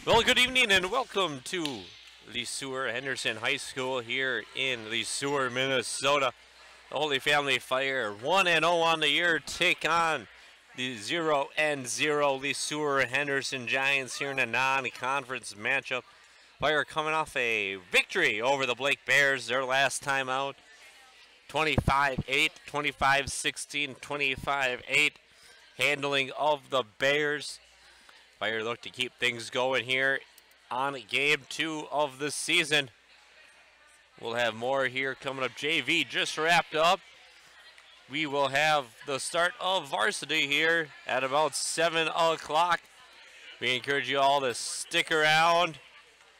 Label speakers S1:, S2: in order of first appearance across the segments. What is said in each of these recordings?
S1: Well, good evening and welcome to LeSueur Henderson High School here in LeSueur, Minnesota. The Holy Family Fire 1-0 on the year take on the 0-0 LeSueur Henderson Giants here in a non-conference matchup. Fire coming off a victory over the Blake Bears their last time out. 25-8, 25-16, 25-8. Handling of the Bears. Fire look to keep things going here on game 2 of the season. We'll have more here coming up. JV just wrapped up. We will have the start of varsity here at about 7 o'clock. We encourage you all to stick around.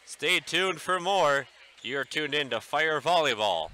S1: Stay tuned for more. You're tuned in to Fire Volleyball.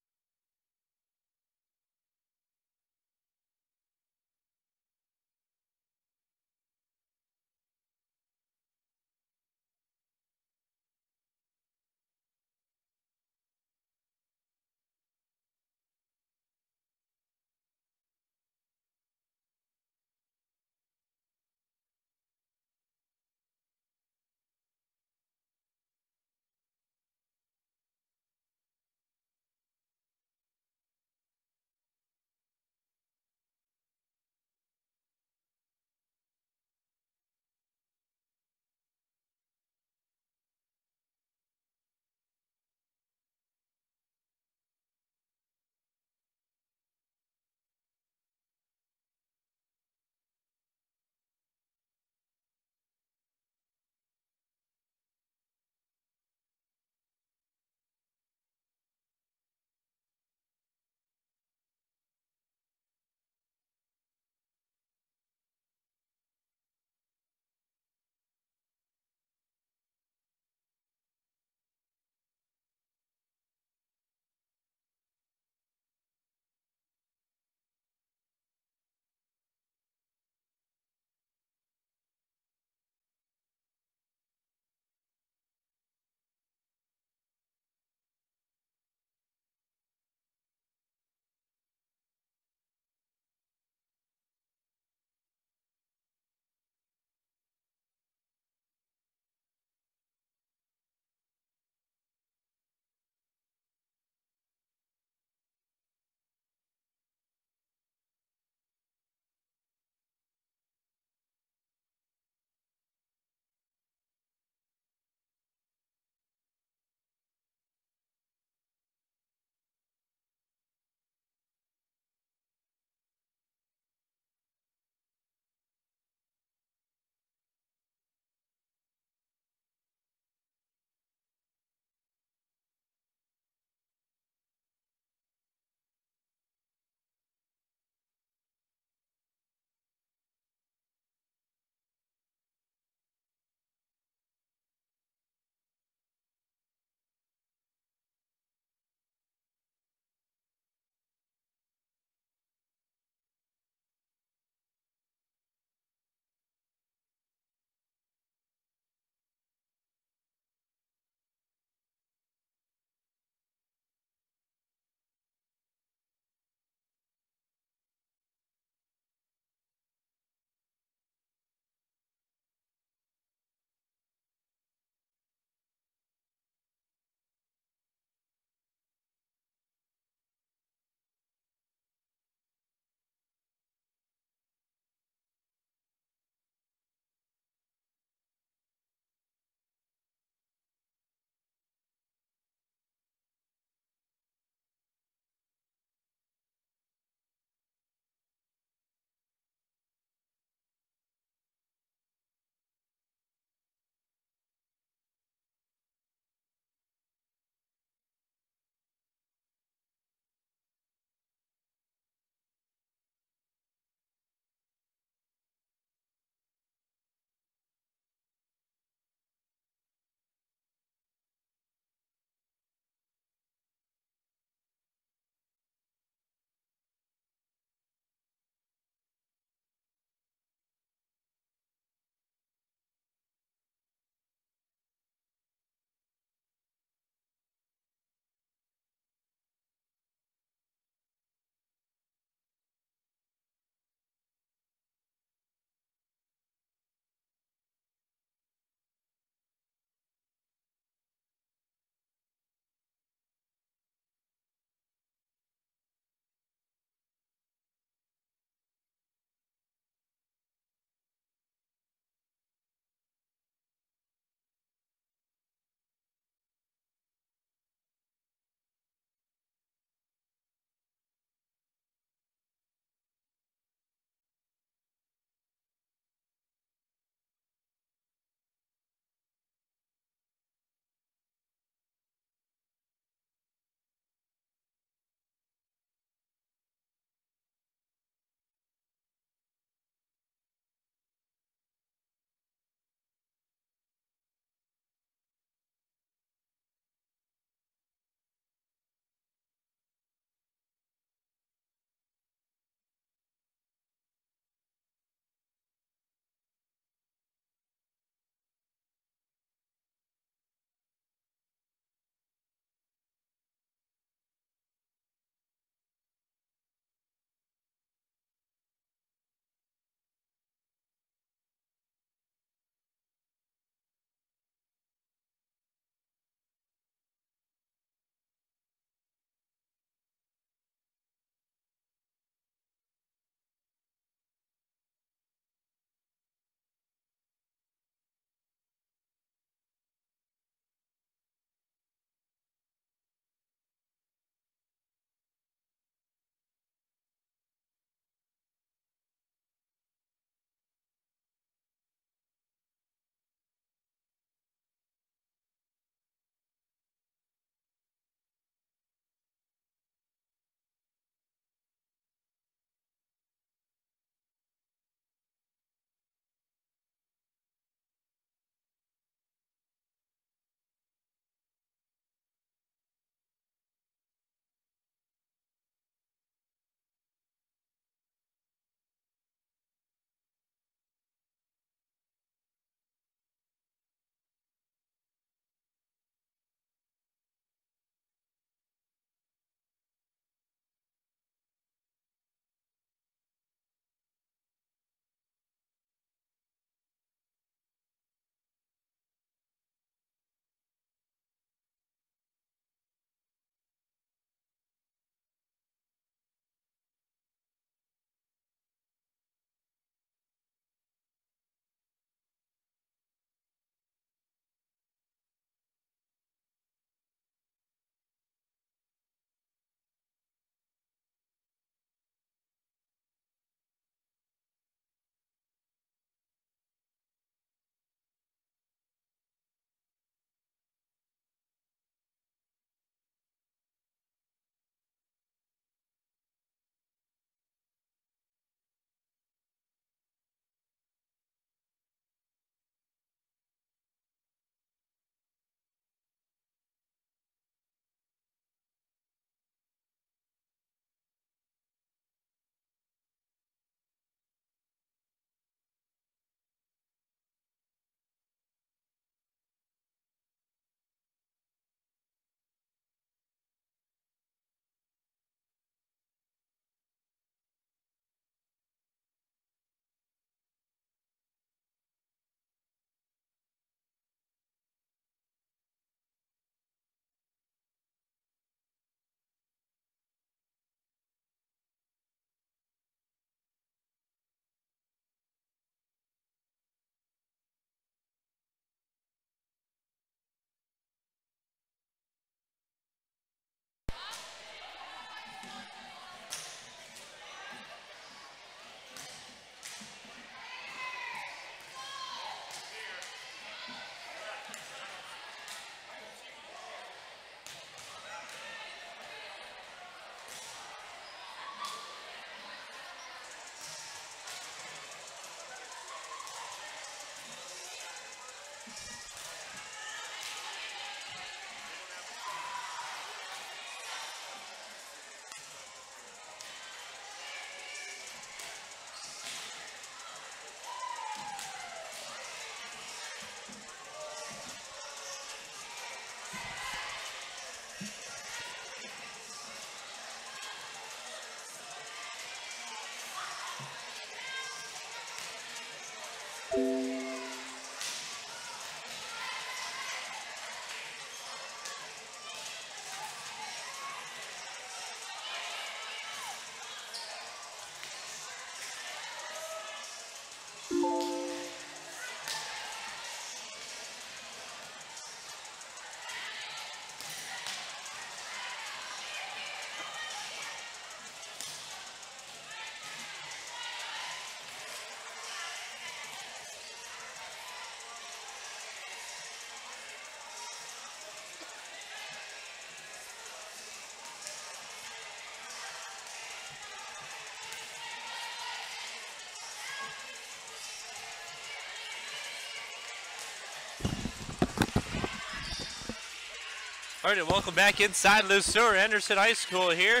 S1: All right, welcome back inside LeSueur Henderson High School here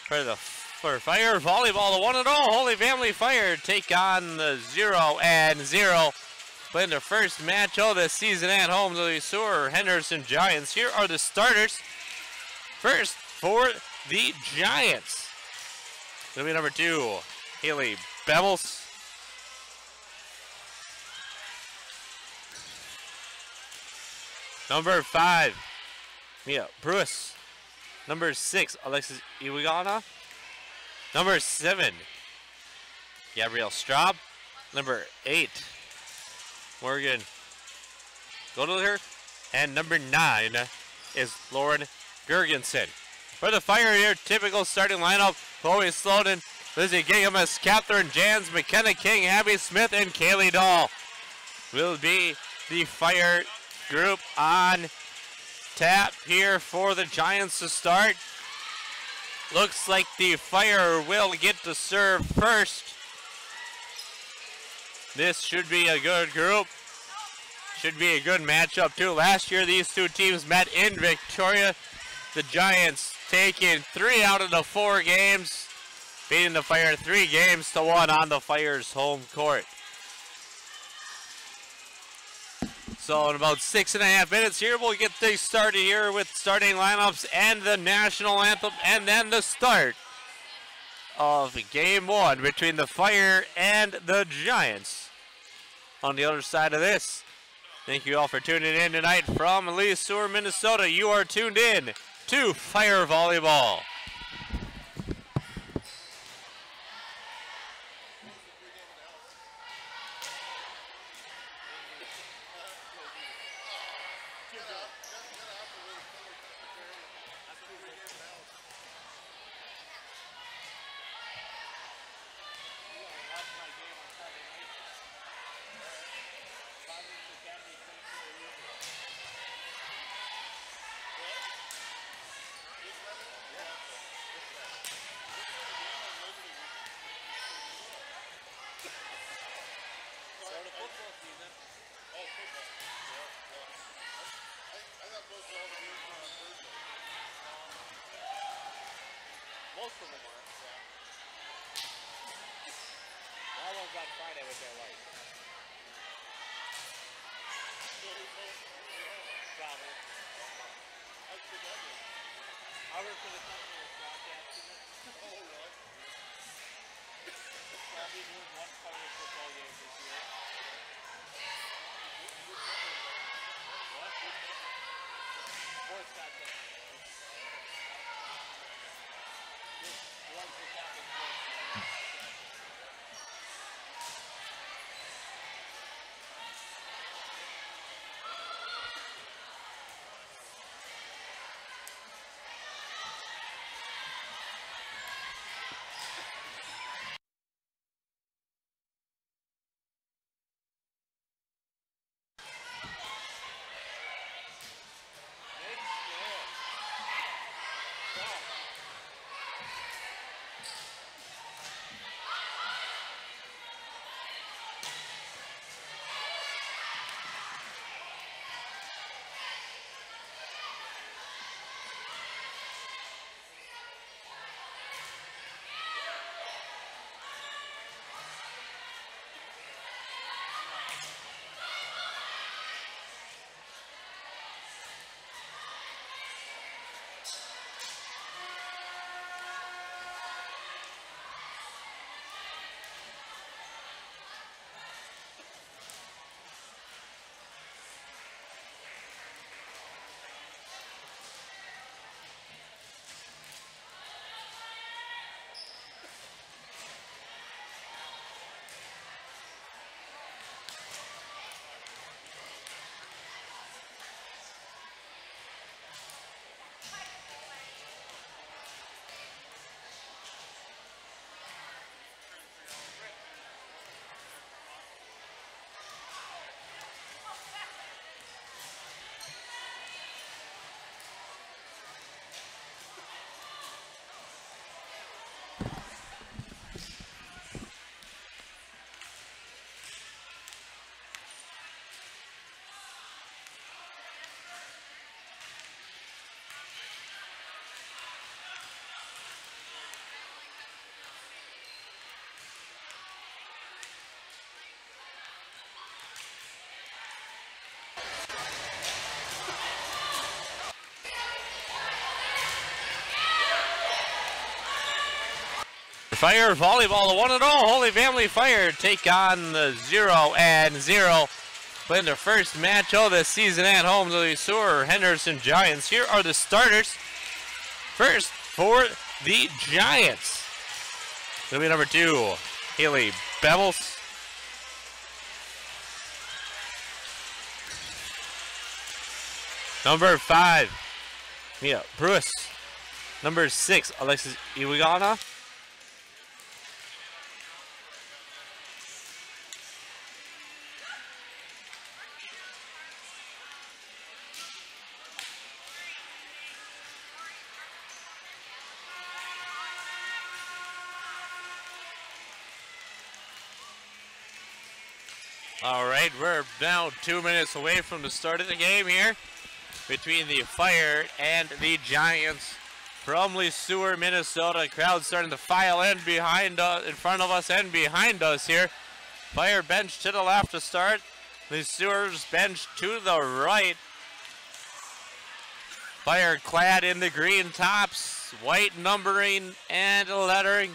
S1: for Fire Volleyball. The 1-0 Holy Family Fire take on the 0-0. Playing their first match of the season at home, the LeSueur Henderson Giants. Here are the starters. First for the Giants, it'll be number 2, Haley Bevels. Number 5, Mia Bruce. Number 6, Alexis Iwigana. Number 7, Gabrielle Straub. Number 8, Morgan Godler. And number 9 is Lauren Gergensen. For the Fire here, typical starting lineup: Chloe Sloden, Lizzie Gigamus, Catherine Jans, McKenna King, Abby Smith, and Kaylee Dahl will be the Fire group on tap here for the Giants to start. Looks like the Fire will get to serve first. This should be a good group. Should be a good matchup too. Last year these two teams met in Victoria. The Giants taking 3 out of the 4 games, beating the Fire 3-1 on the Fire's home court. So in about 6.5 minutes here, we'll get things started here with starting lineups and the national anthem, and then the start of game 1 between the Fire and the Giants. On the other side of this, thank you all for tuning in tonight from LeSueur, Minnesota. You are tuned in to Fire Volleyball.
S2: Most of them are. That one's on Friday with their light. Probably. I work for the company that's broadcasting it. Oh, really? I'll be doing one Fire football game this year. What? Sports content. One for Catholic sports.
S1: Fire Volleyball, the 1-0 Holy Family Fire take on the 0-0. Playing their first match of the season at home, the LeSueur Henderson Giants. Here are the starters. First for the Giants, it'll be number 2, Haley Bevels. Number 5, Mia Bruce. Number 6, Alexis Iwigana. All right, we're now 2 minutes away from the start of the game here between the Fire and the Giants from LeSueur, Minnesota. Crowd starting to file in behind us, in front of us and behind us here. Fire bench to the left to start. LeSueur's bench to the right. Fire clad in the green tops, white numbering and lettering.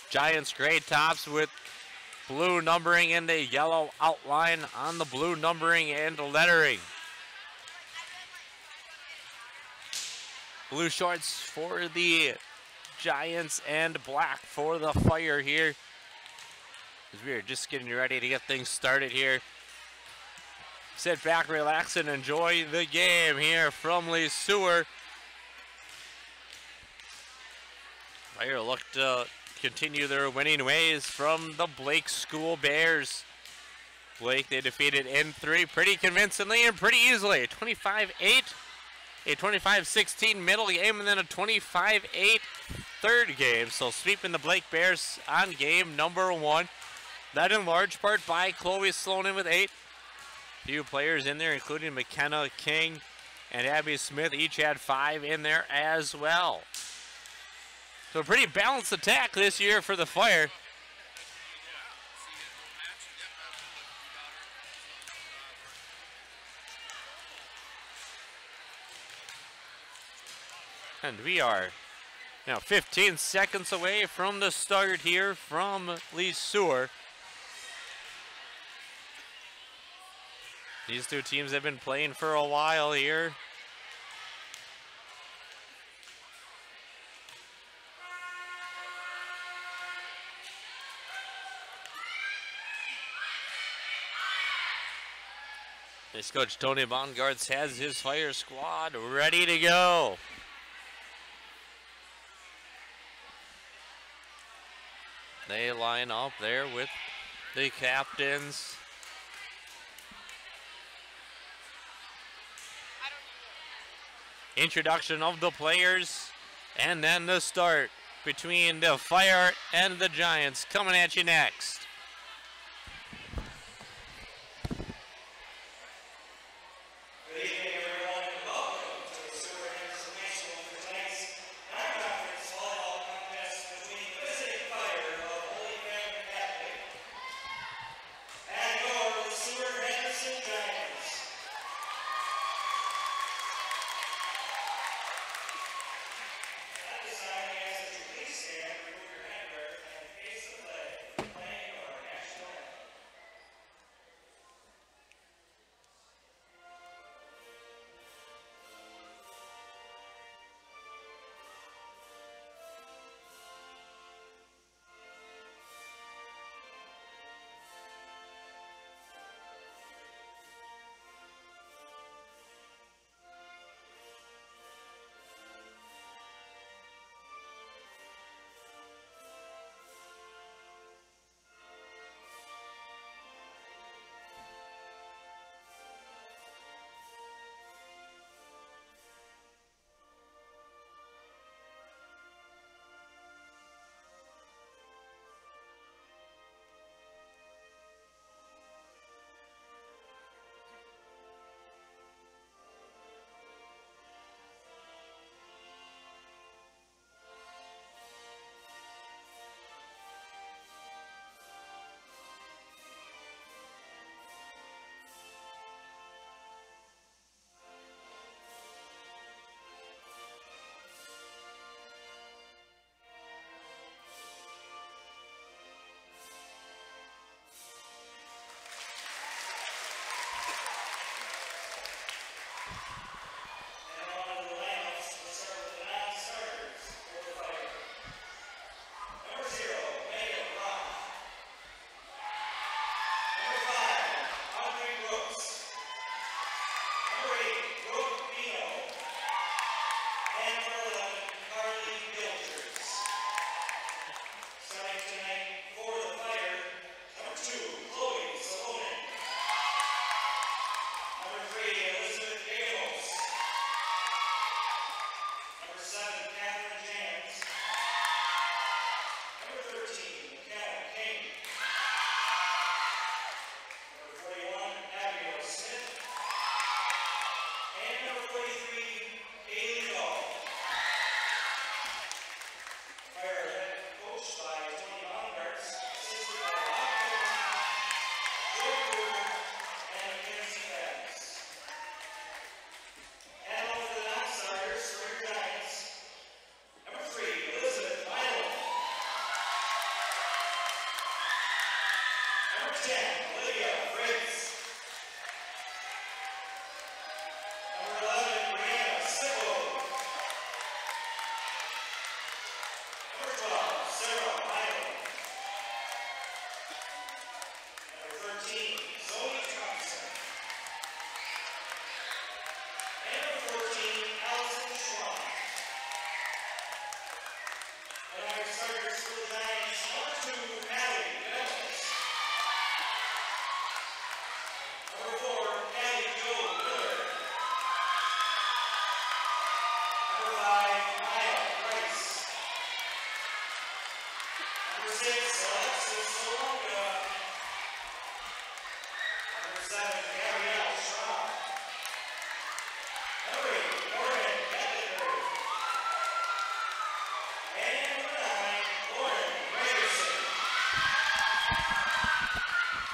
S1: Giants gray tops with blue numbering and the yellow outline on the blue numbering and lettering. Blue shorts for the Giants and black for the Fire here, as we are just getting ready to get things started here. Sit back, relax, and enjoy the game here from LeSueur. Fire look to continue their winning ways from the Blake School Bears. Blake, they defeated in 3 pretty convincingly and pretty easily. 25-8, a 25-16 middle game, and then a 25-8 third game. So sweeping the Blake Bears on game number 1. That in large part by Chloe Sloan with 8. Few players in there, including McKenna King and Abby Smith, each had 5 in there as well. So a pretty balanced attack this year for the Fire. And we are now 15 seconds away from the start here from LeSueur. These two teams have been playing for a while here. This coach Tony Bongartz has his Fire squad ready to go. They line up there with the captains. Introduction of the players, and then the start between the Fire and the Giants coming at you next.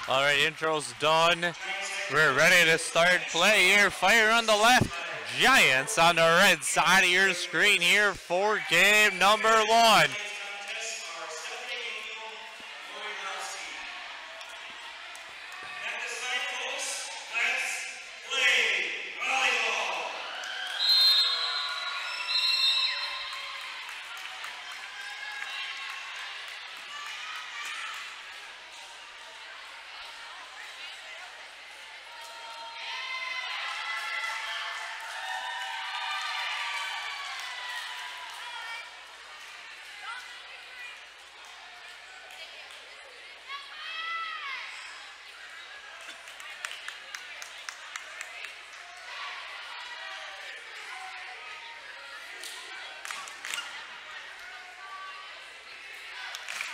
S1: All right, intro's done. We're ready to start play here. Fire on the left, Giants on the right side of your screen here for game number 1.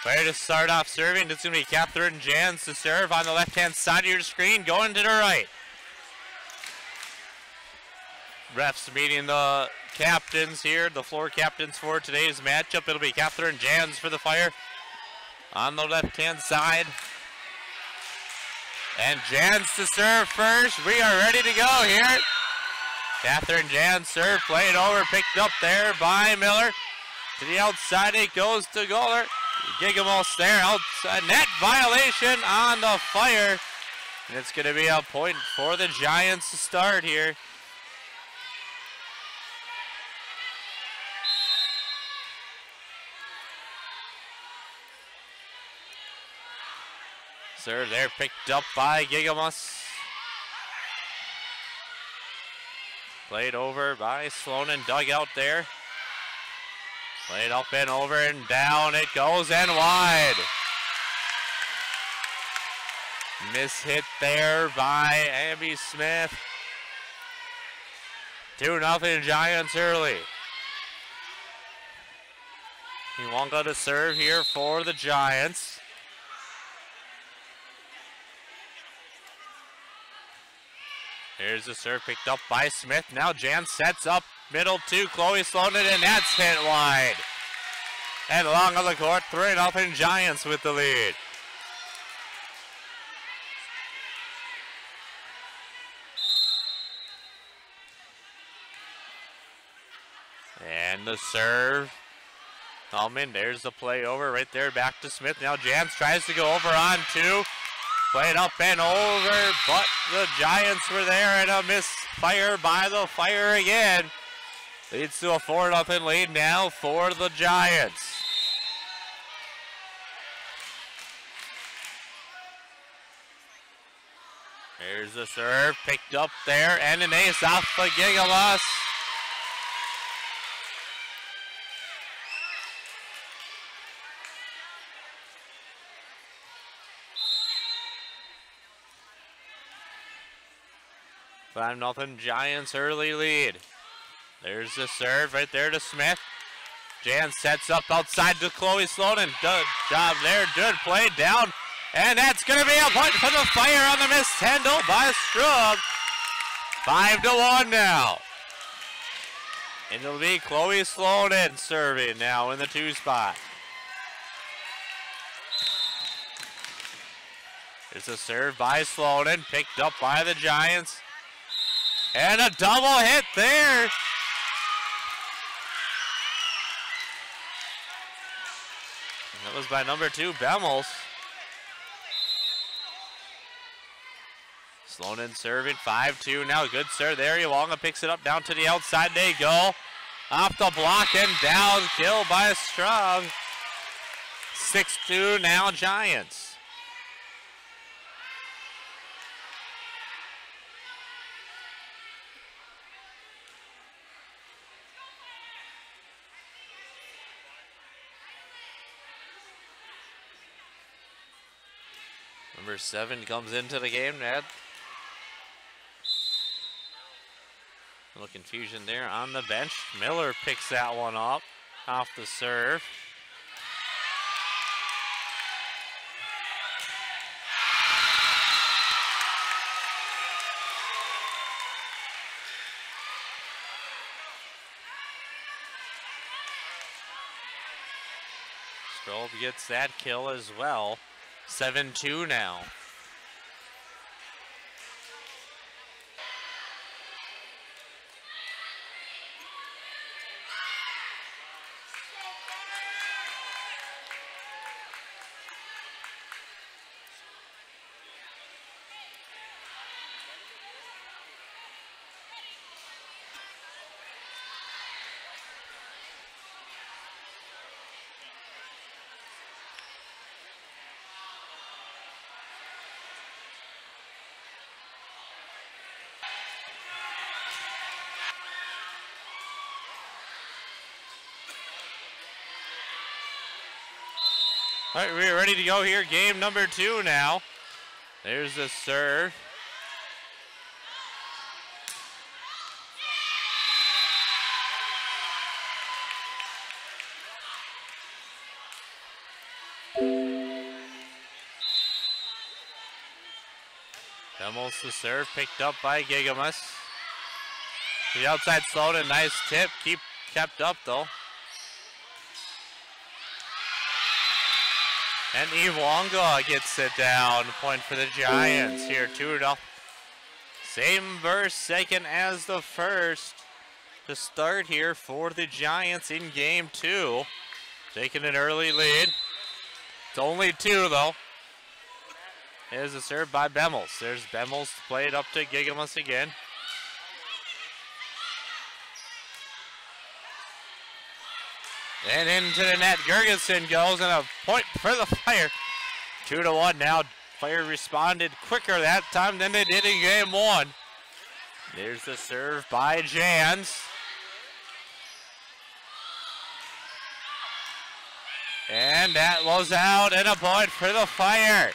S1: Ready to start off serving. It's going to be Catherine Jans to serve on the left-hand side of your screen, going to the right. Refs meeting the captains here, the floor captains for today's matchup. It'll be Catherine Jans for the Fire on the left-hand side. And Jans to serve first. We are ready to go here. Catherine Jans serve, played over, picked up there by Miller. To the outside it goes to Goller. Gigamos there, outside net violation on the Fire. And it's going to be a point for the Giants to start here. Serve there, picked up by Gigamos. Played over by Sloan and dug out there. Played up and over and down it goes and wide. Miss hit there by Abby Smith. 2-0 Giants early. Iwanga to serve here for the Giants. Here's the serve picked up by Smith. Now Jan sets up middle to Chloe Sloan, and that's hit wide. And along on the court, 3-0 Giants with the lead. And the serve. Allman, there's the play over right there, back to Smith. Now Jans tries to go over on 2. Played up and over, but the Giants were there, and a misfire by the Fire again. Leads to a 4-0 lead now for the Giants. Here's the serve, picked up there, and an ace off the Gigalos. Five 0 Giants early lead. There's the serve right there to Smith. Jan sets up outside to Chloe Sloan, and good job there, good play down. And that's going to be a point for the Fire on the missed handle by Strub. 5-1 now. And it'll be Chloe Sloan serving now in the 2 spot. There's a serve by Sloan, picked up by the Giants. And a double hit there. That was by number 2, Bemmels. Sloan serving 5-2 now. Good serve there. Iwanga picks it up down to the outside. They go. Off the block and down. Kill by Straub. 6-2 now Giants. Number 7 comes into the game, Ned. A little confusion there on the bench. Miller picks that one up off the serve. Straub gets that kill as well. 7-2 now. All right, we're ready to go here. Game number 2 now. There's the serve. Bemmels the serve, picked up by Gigamus. The outside Sloan, a nice tip, kept up though. And Iwanga gets it down. Point for the Giants here, 2-0. Same verse, second as the first to start here for the Giants in game 2. Taking an early lead. It's only 2 though. Here's a serve by Bemmels. There's Bemmels played up to Gigamus again. And into the net, Gergensen goes, and a point for the Fire. 2-1 now. Fire responded quicker that time than they did in game 1. There's the serve by Jans. And that was out, and a point for the Fire.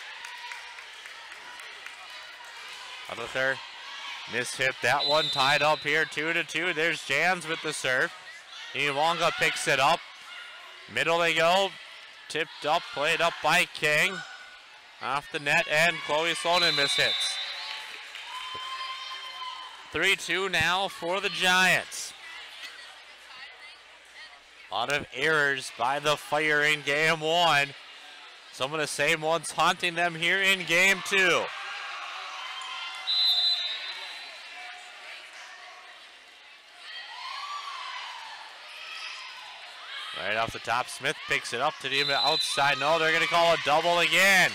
S1: Other mishit that one, tied up here, 2-2. There's Jans with the serve. Iwanga picks it up. Middle they go, tipped up, played up by King. Off the net, and Chloe Sloan mishits. 3-2 now for the Giants. A lot of errors by the Fire in game 1. Some of the same ones haunting them here in game 2. Right off the top, Smith picks it up to the outside. No, they're going to call a double again.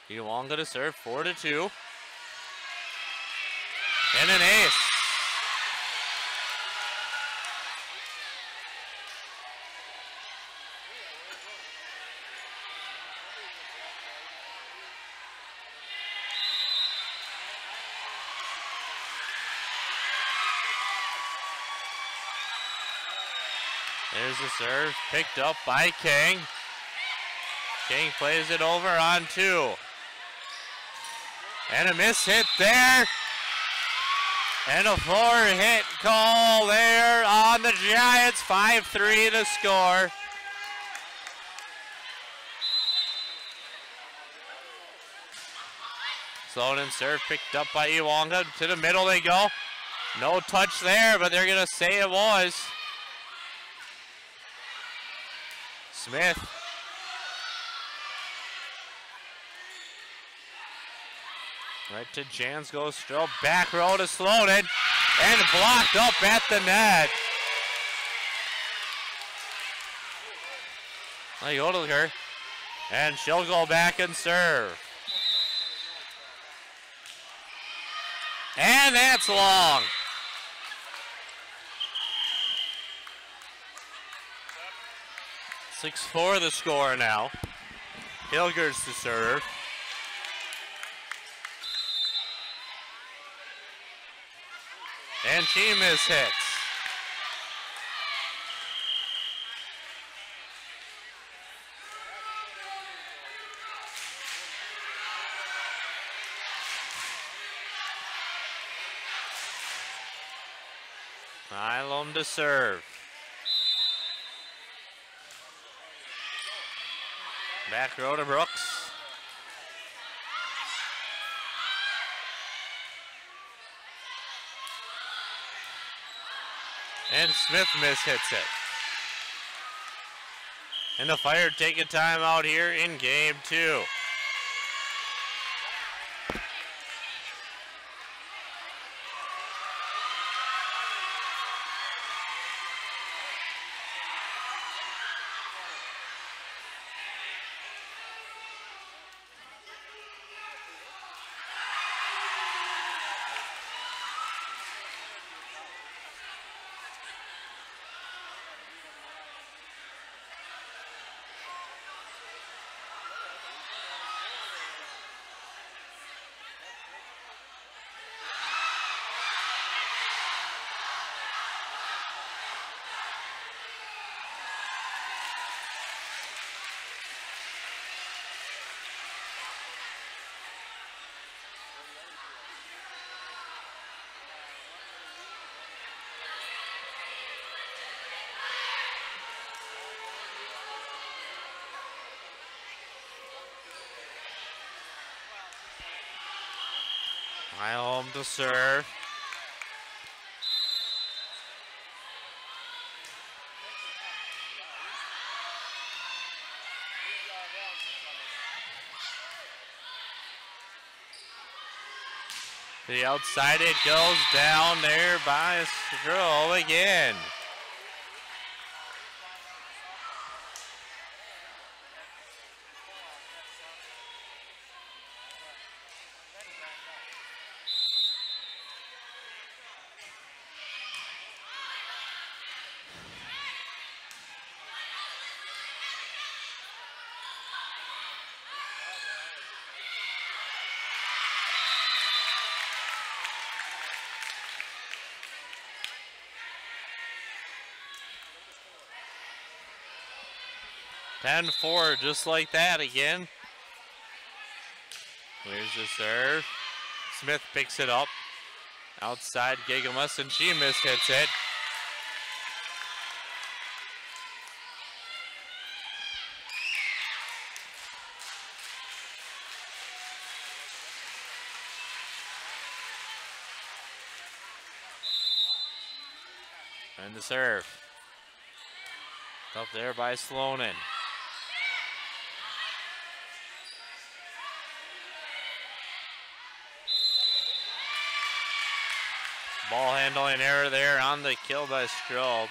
S1: Iwanga to serve, 4-2. And an ace. There's the serve, picked up by King. King plays it over on 2. And a miss hit there. And a 4-hit call there on the Giants. 5-3 to score. Sloan serve picked up by Iwanga. To the middle they go. No touch there, but they're going to say it was. Smith. Right to Jansgo. Still back row to Sloan. And blocked up at the net. Yodliger. And she'll go back and serve. And that's long. 6-4 the score now. Hilgers to serve. And she mishits. Ilum to serve. Back row to Brooks. And Smith mishits it. And the Fire take a timeout here in game 2. Home to serve. The outside it goes down there by Stroh again. Ten 4 just like that again. Here's the serve. Smith picks it up. Outside Gigamus and she mishits it. And the serve. Up there by Sloanen. Ball handling error there on the kill by Stroh.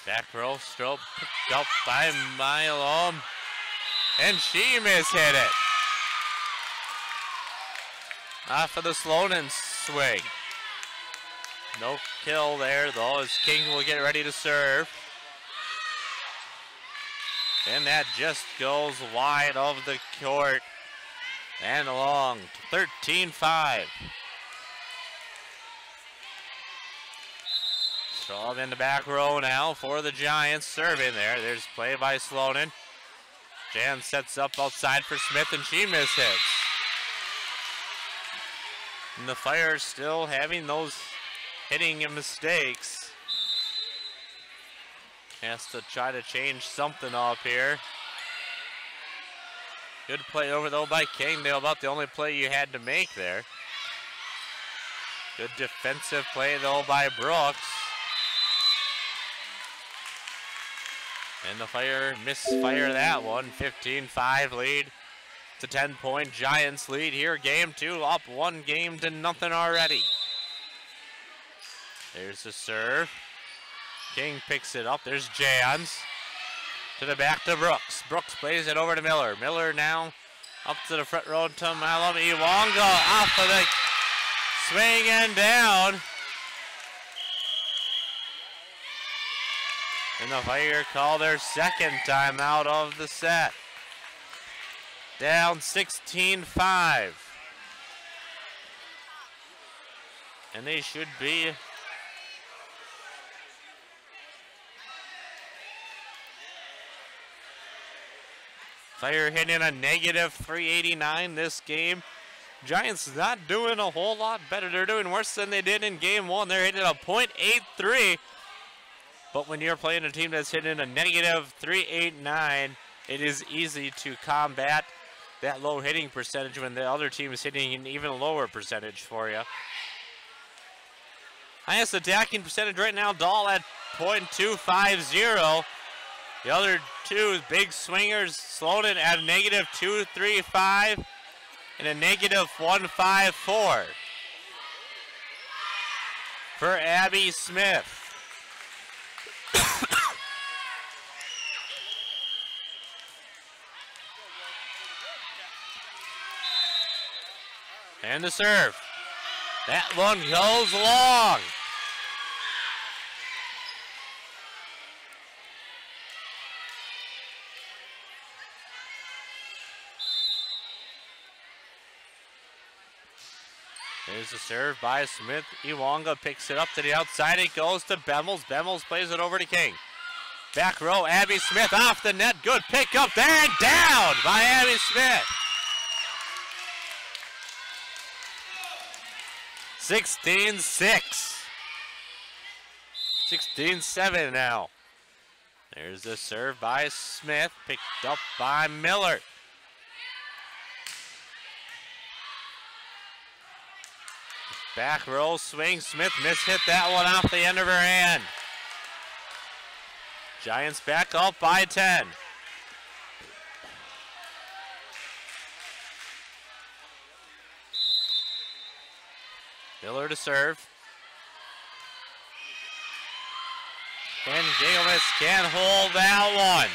S1: Back row, Stroh picked up by Milom. And she mishit it. Off of the Sloanen swing. No kill there though as King will get ready to serve. And that just goes wide of the court and along to 13-5. Straub in the back row now for the Giants, serving there. There's play by Slonin. Jan sets up outside for Smith, and she mishits. And the Fire still having those hitting mistakes. Has to try to change something up here. Good play over though by Kingdale, about the only play you had to make there. Good defensive play though by Brooks. And the Fire misfire that one. 15-5 lead. It's a 10-point Giants lead here. Game 2 up 1-0 already. There's the serve. King picks it up. There's Jans. To the back to Brooks. Brooks plays it over to Miller. Miller now up to the front row to Malum. Iwanga off of the swing and down. And the Fire call their second timeout of the set. Down 16-5. And they should be Fire hitting a negative 389 this game. Giants not doing a whole lot better. They're doing worse than they did in game 1. They're hitting a .83. But when you're playing a team that's hitting a negative 389, it is easy to combat that low hitting percentage when the other team is hitting an even lower percentage for you. Highest attacking percentage right now, Dahl at .250. The other two big swingers, Slonin at a negative 235 and a negative 154. For Abby Smith. And the serve. That one goes long. There's the serve by Smith. Iwanga picks it up to the outside. It goes to Bemmels. Bemmels plays it over to King. Back row, Abby Smith off the net. Good pick up there and down by Abby Smith. 16-6. 16-7 now. There's the serve by Smith. Picked up by Miller. Back row swing. Smith mishit that one off the end of her hand. Giants back up by 10. Miller to serve. And Gilmas can't hold that one.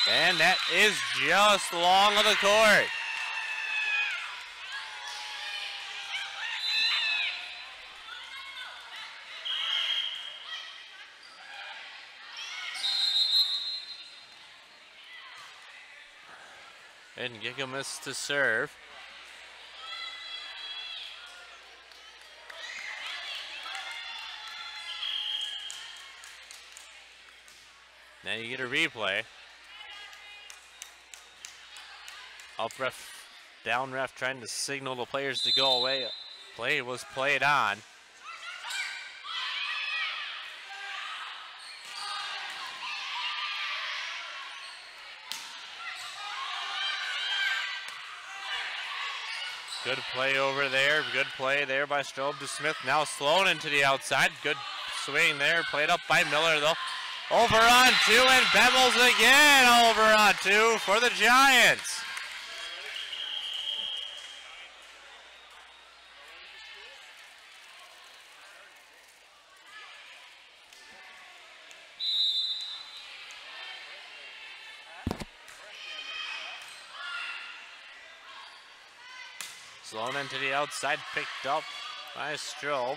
S1: And that is just long of the court. And Gigamus to serve. Now you get a replay. Up ref, down ref trying to signal the players to go away. Play was played on. Good play over there. Good play there by Strobe to Smith. Now Sloan into the outside. Good swing there. Played up by Miller though. Over on 2 and Bemmels again. Over on 2 for the Giants. Sloan into the outside, picked up by Strobe.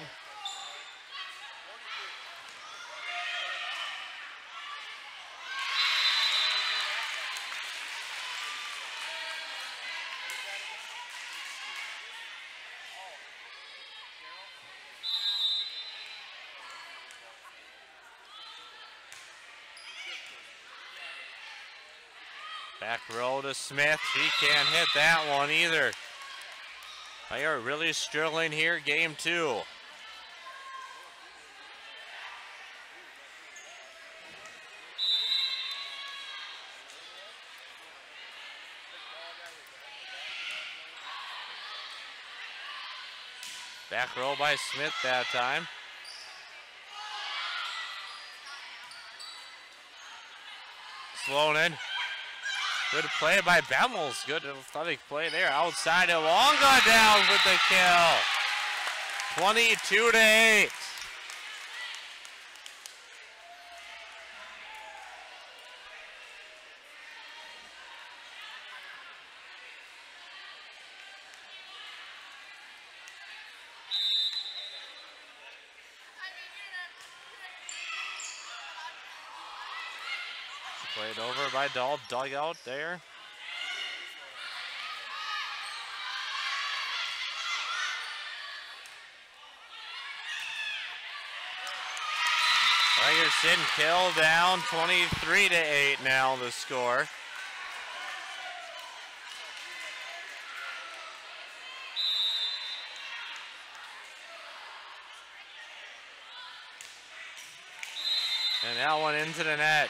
S1: Back row to Smith. He can't hit that one either. They are really struggling here, game 2. Back row by Smith that time. Sloanen. Good play by Bemmels. Good athletic play there. Outside of Longa down with the kill. 22-8. Played over by Dahl, dugout there. Henderson kill down, 23-8 now the score. And that one into the net.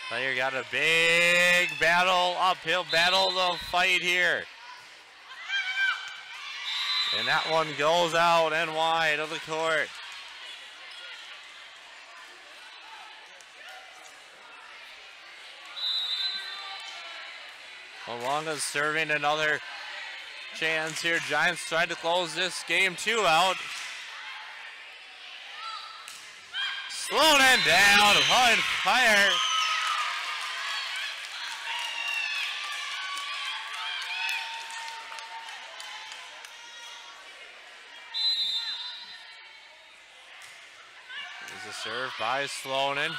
S1: Player got a big battle, uphill battle to fight here. And that one goes out and wide of the court. Malonga's serving another chance here. Giants tried to close this game 2 out. Sloanen down, on fire. There's a serve by Sloanen.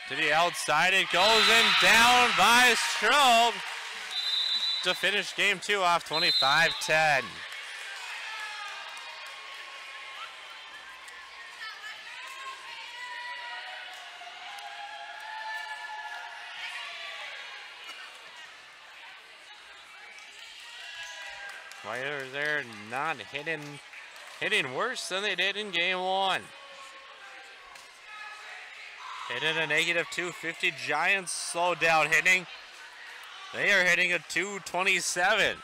S1: To the outside, it goes in, down by Strobe to finish game 2 off 25-10. Players there not hitting worse than they did in game 1. Hitting a negative 250. Giants slowed down hitting. They are hitting a 227.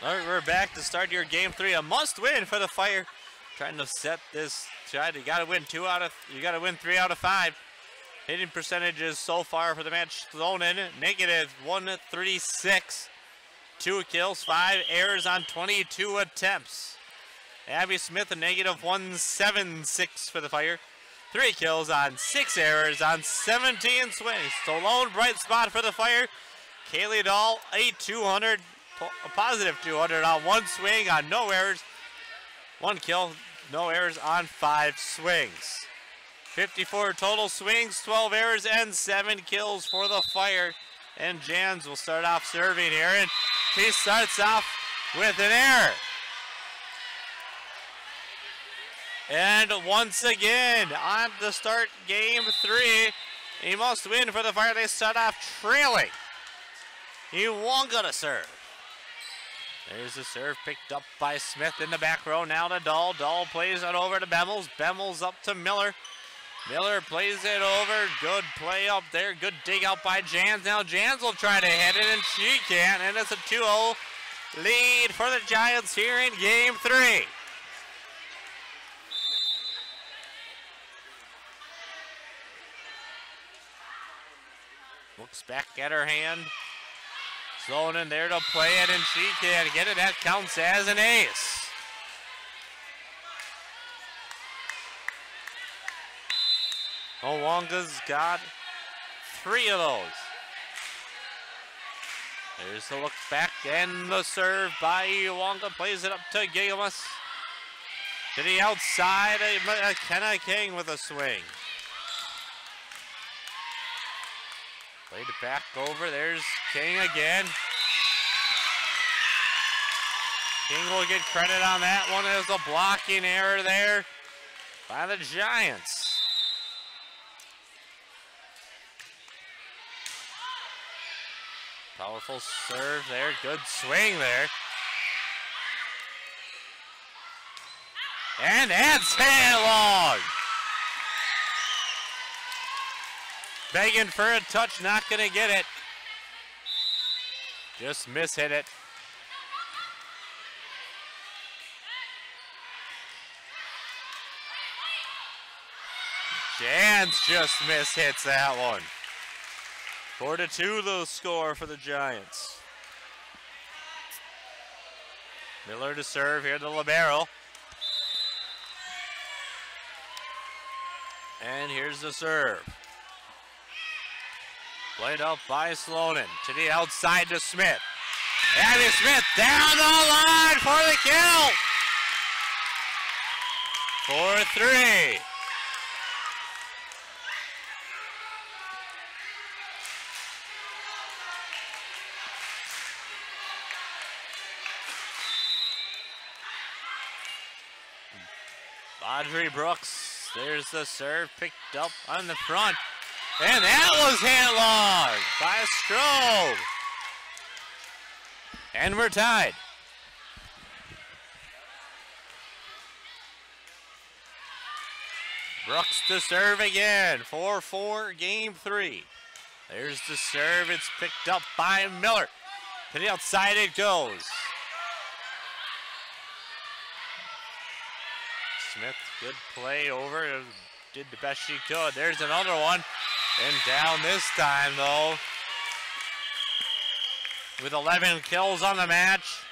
S1: All right, we're back to start your game 3. A must win for the Fire. Trying to set this. You gotta win 3 out of 5. Hitting percentages so far for the match thrown in -136. 2 kills, 5 errors on 22 attempts. Abby Smith a -176 for the Fire. 3 kills on 6 errors on 17 swings. So lone bright spot for the Fire. Kaylee Dahl a positive 200 on 1 swing on no errors. 1 kill, no errors on 5 swings. 54 total swings, 12 errors, and 7 kills for the Fire. And Jans will start off serving here, and he starts off with an error. And once again, on to start game 3. He must win for the Fire. They start off trailing. Iwonga to serve. There's the serve picked up by Smith in the back row. Now to Dahl. Dahl plays it over to Bemmels. Bemmels up to Miller. Miller plays it over. Good play up there. Good dig out by Jans. Now Jans will try to hit it, and she can't. And it's a 2-0 lead for the Giants here in game 3. Looks back at her hand. Sloan there to play it, and she can't get it. That counts as an ace. Iwonga's got 3 of those. There's the look back and the serve by Iwonga. Plays it up to Gigamus. To the outside, McKenna King with a swing. Played it back over. There's King again. King will get credit on that one. There's a blocking error there by the Giants. Powerful serve there. Good swing there. And that's headlong. Begging for a touch, not going to get it. Just mishit it. Jans just mishits that one. 4-2 the score for the Giants. Miller to serve here to libero. And here's the serve. Played up by Sloanen. To the outside to Smith. Abby Smith down the line for the kill. 4-3. Audrey Brooks, there's the serve picked up on the front. And that was hit long by Strobe. And we're tied. Brooks to serve again. 4-4 game 3. There's the serve. It's picked up by Miller. To the outside it goes. Smith, good play over. Did the best she could. There's another one. And down this time, though, with 11 kills on the match.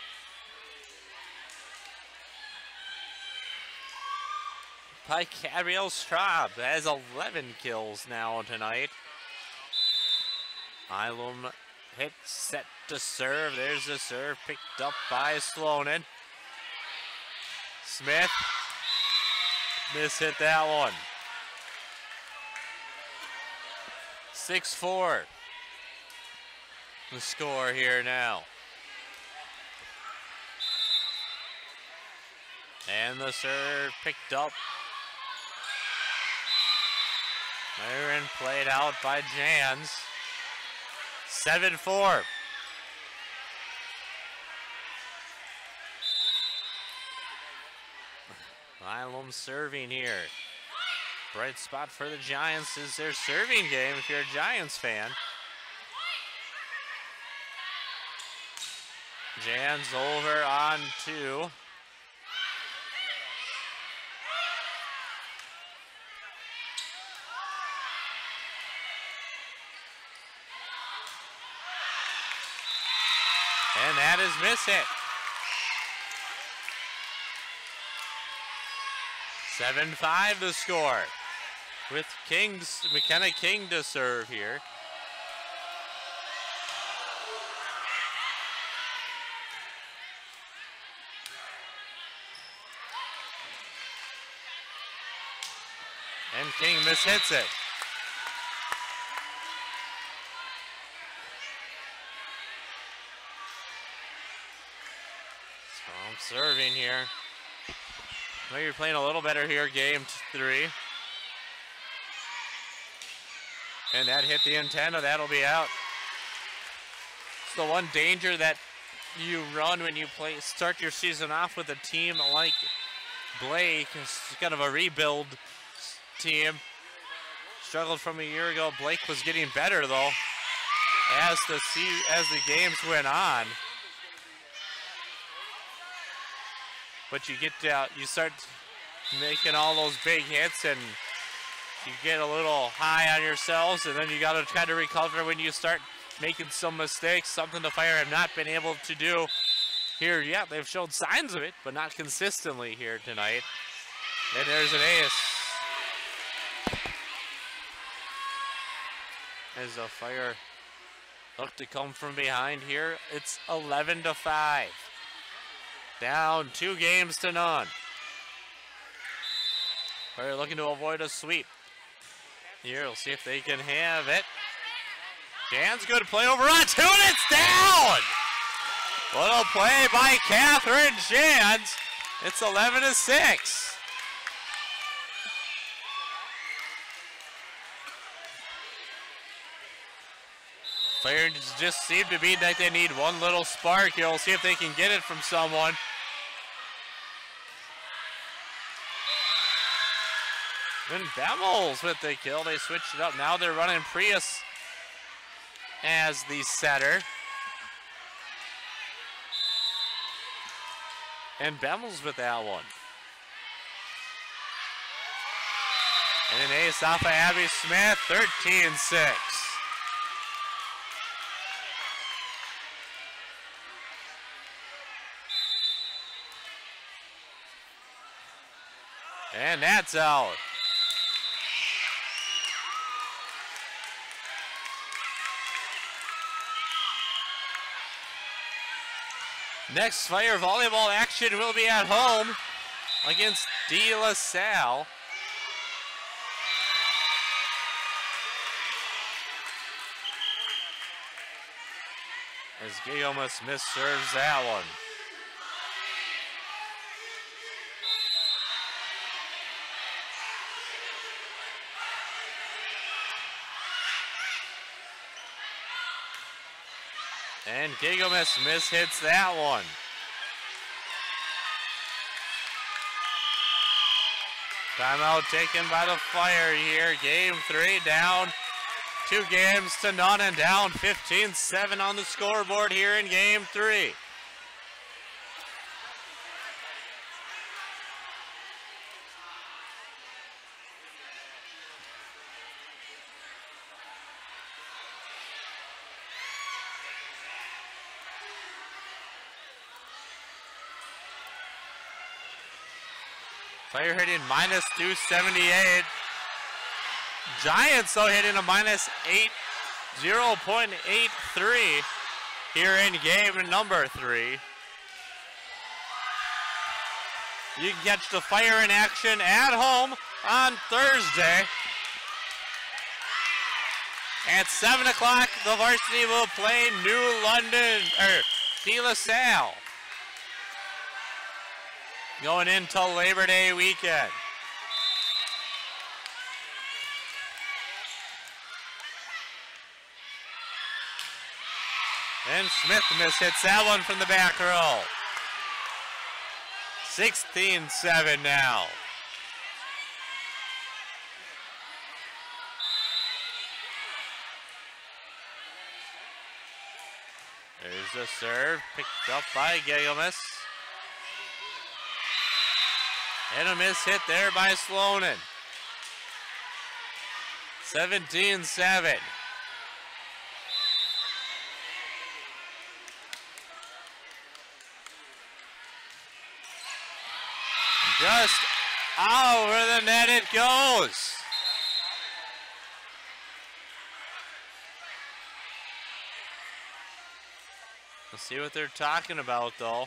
S1: By Gabrielle Straub, has 11 kills now tonight. Ilum hit, set to serve. There's the serve picked up by Sloanen. Smith mishit that one. 6-4. The score here now. And the serve picked up. Myron played out by Jans. 7-4. Ilum serving here. Bright spot for the Giants is their serving game if you're a Giants fan. Jan's over on 2. And that is miss hit. 7-5 the score. With McKenna King to serve here. And King mishits it. So I'm serving here. Maybe you're playing a little better here, game 3. And that hit the antenna, that'll be out. It's the one danger that you run when you start your season off with a team like Blake. It's kind of a rebuild team. Struggled from a year ago. Blake was getting better though as the games went on. But you start making all those big hits and you get a little high on yourselves, and then you got to try to recover when you start making some mistakes, something the Fire have not been able to do here yet. They've showed signs of it, but not consistently here tonight. And there's an ace. As the Fire look to come from behind here, it's 11-5. Down 2 games to none. Fire looking to avoid a sweep. Here, we'll see if they can have it. Jan's good play over on 2, and it's down! Little play by Catherine Jans. It's 11-6. Fire just seem to be like they need one little spark here. We'll see if they can get it from someone. And Bemmels with the kill. They switched it up. Now they're running Prius as the setter. And Bemmels with that one. And an ace off of Abby Smith, 13-6. And that's out. Next Fire volleyball action will be at home against De La Salle. As Gigomas misserves that one. And Gigomas mishits that one. Timeout taken by the Fire here. Game 3 down 2 games to none and down 15-7 on the scoreboard here in game 3. Fire hitting minus 278. Giants though hitting a minus 0.83 here in game number 3. You can catch the Fire in action at home on Thursday. At 7 o'clock, the varsity will play De La Salle. Going into Labor Day weekend. And Smith mishits that one from the back row. 16-7 now. There's the serve, picked up by Gigelmas. And a miss hit there by Sloanen. 17-7. Just over the net it goes. Let's see what they're talking about, though.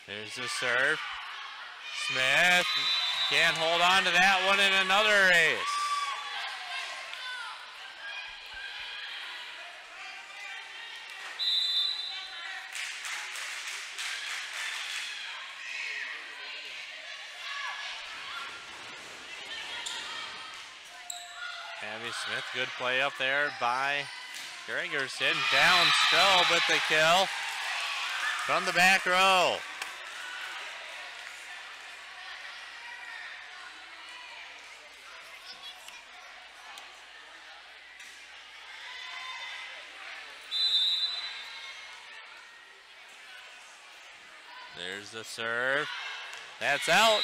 S1: There's the serve. Smith can't hold on to that one in another ace. Abby Smith, good play up there by Gregerson. Down Strobe with the kill from the back row. There's the serve. That's out.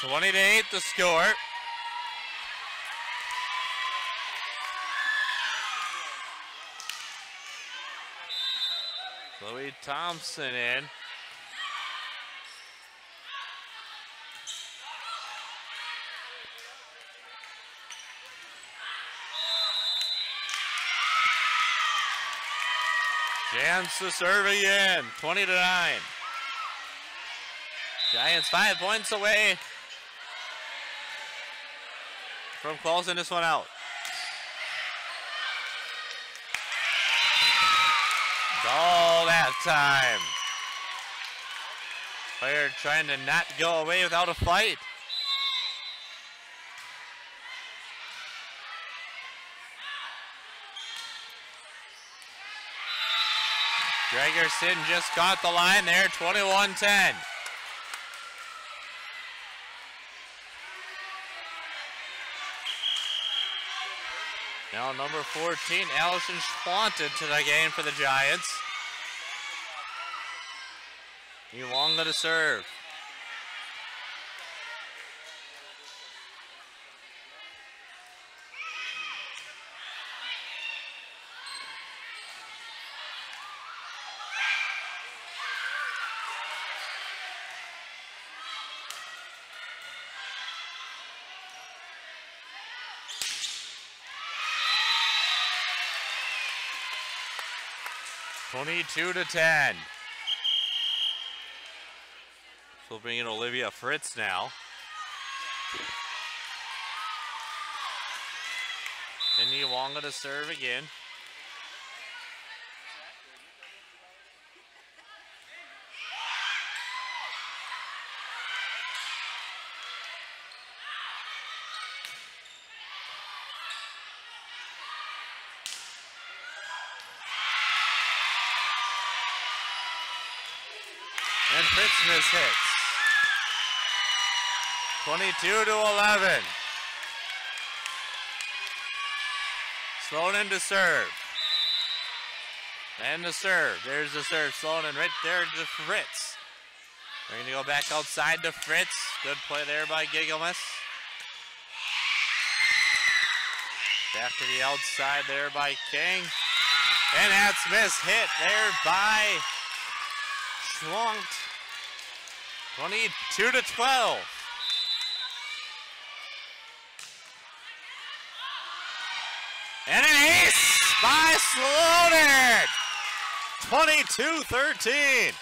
S1: 20-8 the score. Chloe Thompson in. Chance to serve again, 20-9. Giants 5 points away from closing this one out. All that time. Player trying to not go away without a fight. Gregerson just caught the line there, 21-10. Now number 14, Allison Schwanted to the game for the Giants. Elonga to serve. (22-10). So we'll bring in Olivia Fritz now. And Elonga to serve again. And Fritz miss hits. 22-11. Sloanen to serve. And the serve. There's the serve. Sloanen right there to Fritz. They're going to go back outside to Fritz. Good play there by Gigelmas. Back to the outside there by King. And that's miss hit there by Schwandt. 22-12. And an ace by Sloanen. 22-13.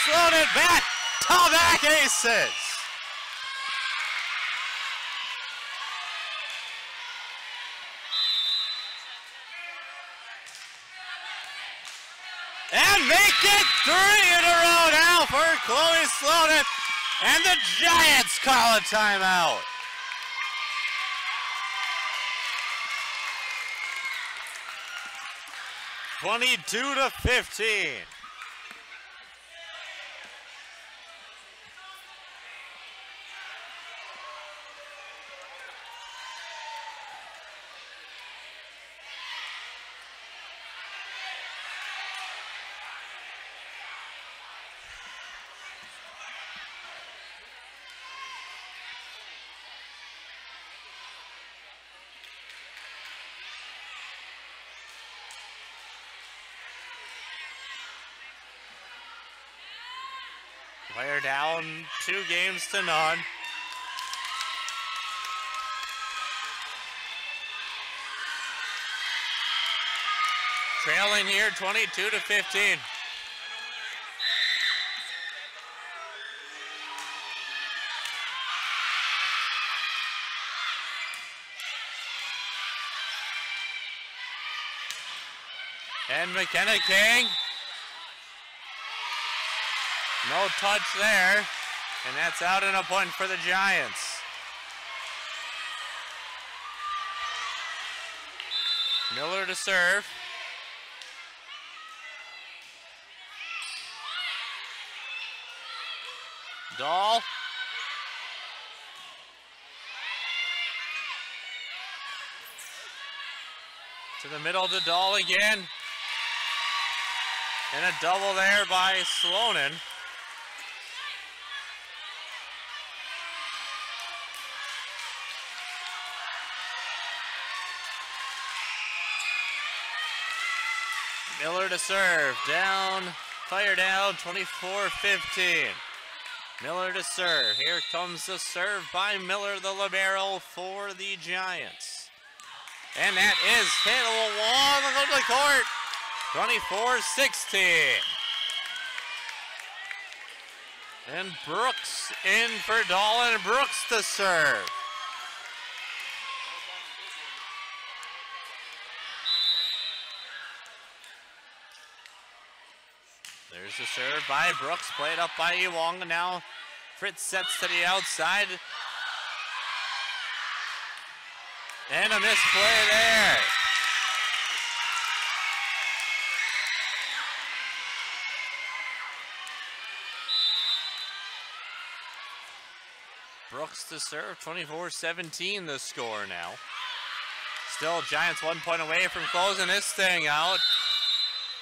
S1: Sloan back. Back aces. And make it 3 in a row now for Chloe Sloan. And the Giants call a timeout. (22-15). Fire down 2-0. Trailing here 22-15. And McKenna King. No touch there, and that's out and a point for the Giants. Miller to serve. Dahl. To the middle to Dahl again. And a double there by Sloan. Miller to serve, fire down, 24-15. Miller to serve, here comes the serve by Miller, the libero for the Giants. And that is hit along the court, 24-16. And Brooks in for Dolan, Brooks to serve. There's the serve by Brooks, played up by Ewong, and now Fritz sets to the outside. And a misplay there. Brooks to serve, 24-17 the score now. Still Giants 1 point away from closing this thing out.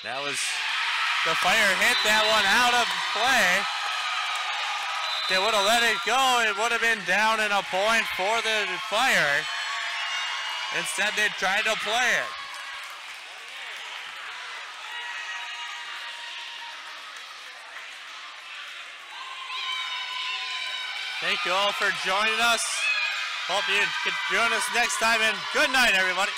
S1: That was... The Fire hit that one out of play. They would have let it go. It would have been down and a point for the Fire. Instead, they tried to play it. Thank you all for joining us. Hope you can join us next time, and good night, everybody.